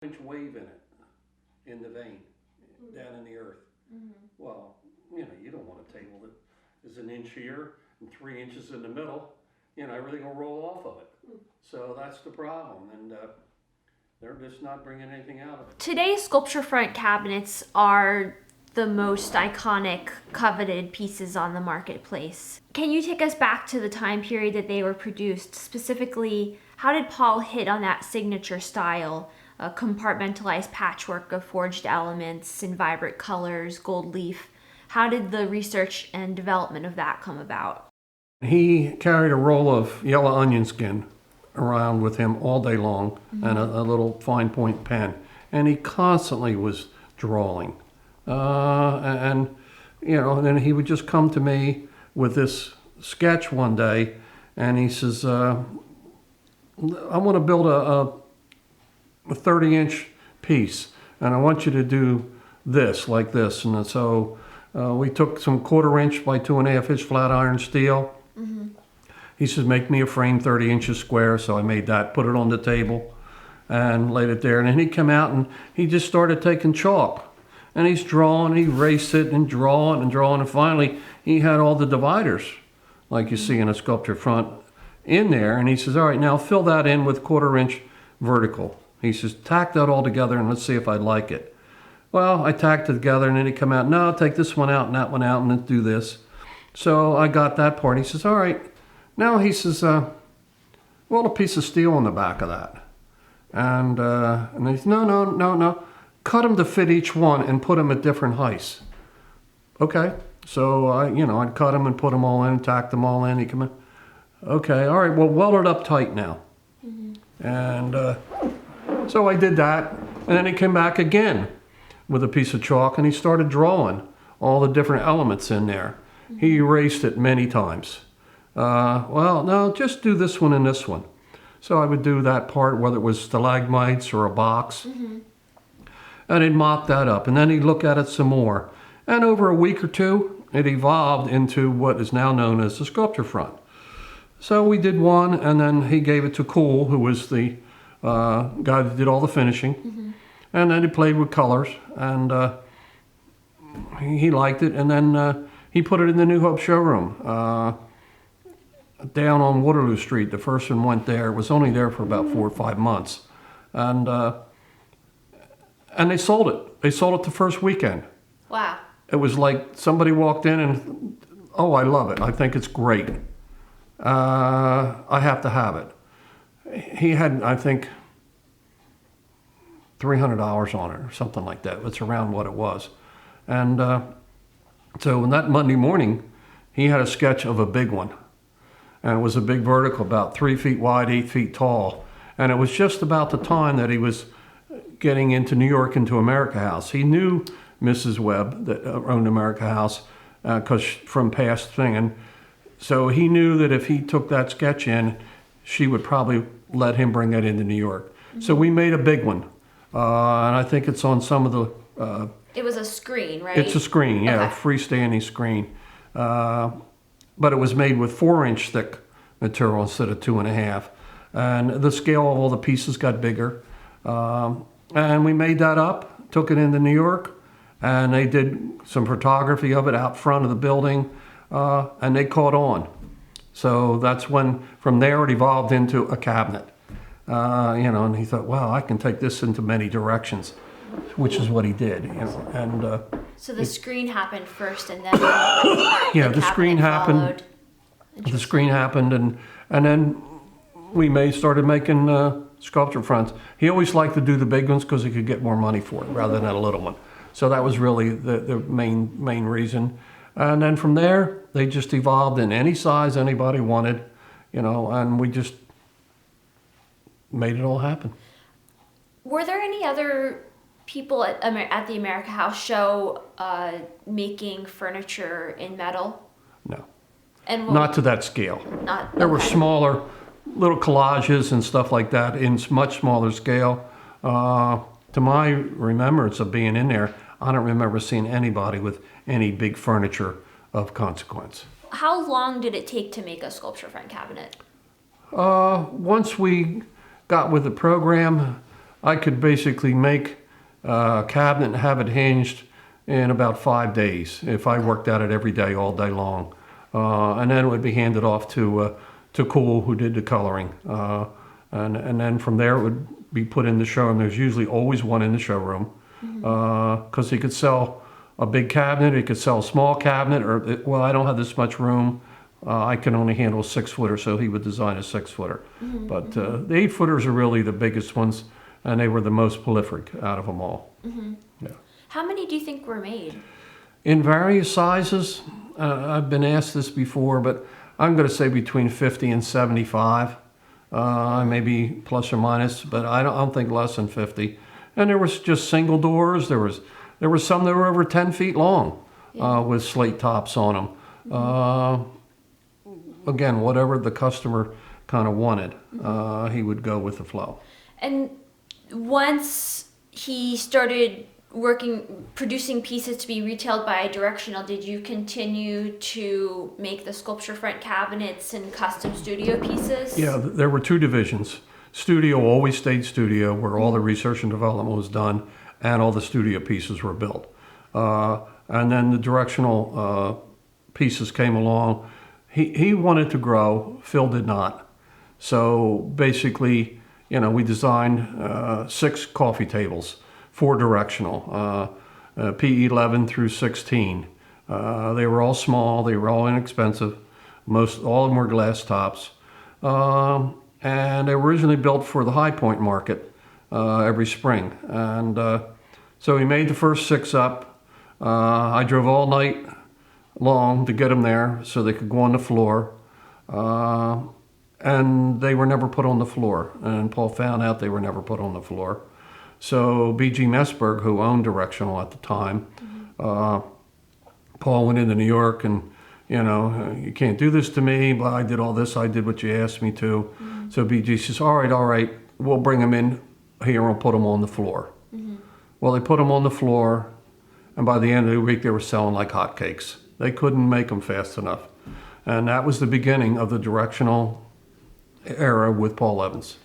inch wave in it, in the vein, down in the earth. Well, you don't want a table that is an inch here and 3 inches in the middle. Everything will roll off of it. So that's the problem, and they're just not bringing anything out of it. Today's sculpture front cabinets are the most iconic, coveted pieces on the marketplace. Can you take us back to the time period that they were produced? Specifically, how did Paul hit on that signature style, a compartmentalized patchwork of forged elements in vibrant colors, gold leaf? How did the research and development of that come about? He carried a roll of yellow onion skin around with him all day long, and a little fine point pen, and he constantly was drawing. And then he would just come to me with this sketch one day, and he says, I want to build a 30-inch piece, and I want you to do this, like this. And so we took some 1/4 inch by 2.5 inch flat iron steel. He says, make me a frame 30 inches square. So I made that, put it on the table, and laid it there. And then he came out and he just started taking chalk. And he's drawing, he erased it and drawing and drawing. And finally, he had all the dividers, like you see in a sculpture front, in there. And he says, all right, now fill that in with 1/4 inch vertical. He says, tack that all together and let's see if I like it. Well, I tacked it together, and then he come out, no, take this one out and that one out and then do this. So I got that part. He says, all right. Now he says, weld a piece of steel on the back of that. And he says, no. Cut them to fit each one and put them at different heights. Okay. So I'd cut them and put them all in, tack them all in. He come in. Okay. All right. Well, weld it up tight now. And so I did that. And then he came back again with a piece of chalk, and he started drawing all the different elements in there. He erased it many times. Well, no, just do this one and this one. So I would do that part, whether it was stalagmites or a box. And he'd mop that up, and then he'd look at it some more. And over a week or two, it evolved into what is now known as the sculpture front. So we did one, and then he gave it to Cool, who was the guy that did all the finishing. And then he played with colors, and he liked it. And then he put it in the New Hope showroom down on Waterloo Street. The first one went there. It was only there for about 4 or 5 months. And they sold it. They sold it the first weekend. Wow. It was like somebody walked in and, oh, I love it. I think it's great. I have to have it. He had, I think, $300 on it or something like that. It's around what it was. And so that Monday morning, he had a sketch of a big one. And it was a big vertical, about 3 feet wide, 8 feet tall. And it was just about the time that he was getting into New York, into America House. He knew Mrs. Webb, that owned America House, because from past thing. And so he knew that if he took that sketch in, she would probably let him bring it into New York. So we made a big one. And I think it's on some of the... It was a screen, right? It's a screen, yeah, Okay. a freestanding screen. But it was made with 4-inch thick material instead of 2.5. And the scale of all the pieces got bigger. And we made that up, took it into New York, and they did some photography of it out front of the building, and they caught on. So that's when, from there, it evolved into a cabinet. And he thought, wow, I can take this into many directions, which is what he did. And So the screen happened first, and then the screen happened. followed. The screen happened, and then we started making sculpture fronts. He always liked to do the big ones because he could get more money for it rather than a little one. So that was really the main reason. And then from there, they just evolved in any size anybody wanted, and we just made it all happen. Were there any other people at the America House show making furniture in metal? No, And not to that scale. There were okay. smaller little collages and stuff like that in much smaller scale. To my remembrance of being in there, I don't remember seeing anybody with any big furniture of consequence. How long did it take to make a sculpture front cabinet? Once we got with the program, I could basically make a cabinet and have it hinged in about 5 days if I worked at it every day, all day long. And then it would be handed off to Cool, who did the coloring. And then from there it would be put in the showroom. There's usually always one in the showroom because he could sell a big cabinet, he could sell a small cabinet, or, well, I don't have this much room. I can only handle a 6-footer, so he would design a 6-footer. But the 8-footers are really the biggest ones, and they were the most prolific out of them all. Yeah. How many do you think were made? In various sizes, I've been asked this before, but I'm going to say between 50 and 75, maybe plus or minus, but I don't think less than 50. And there was just single doors. There were some that were over 10 feet long with slate tops on them. Again, whatever the customer kind of wanted, he would go with the flow. And once he started producing pieces to be retailed by Directional, did you continue to make the sculpture front cabinets and custom studio pieces? Yeah, there were 2 divisions. Studio always stayed studio, where all the research and development was done and all the studio pieces were built. And then the Directional pieces came along. He wanted to grow, Phil did not. So basically, we designed 6 coffee tables for Directional, P11 through 16. They were all small, they were all inexpensive. All of them were glass tops. And they were originally built for the High Point market every spring. And so we made the first 6 up. I drove all night long to get them there so they could go on the floor. And they were never put on the floor. And Paul found out they were never put on the floor. So B.G. Messberg, who owned Directional at the time, Paul went into New York and, you can't do this to me, but I did all this, I did what you asked me to. So B.G. says, all right, we'll bring them in here and we'll put them on the floor. Well, they put them on the floor, and by the end of the week they were selling like hotcakes. They couldn't make them fast enough. And that was the beginning of the Directional era with Paul Evans.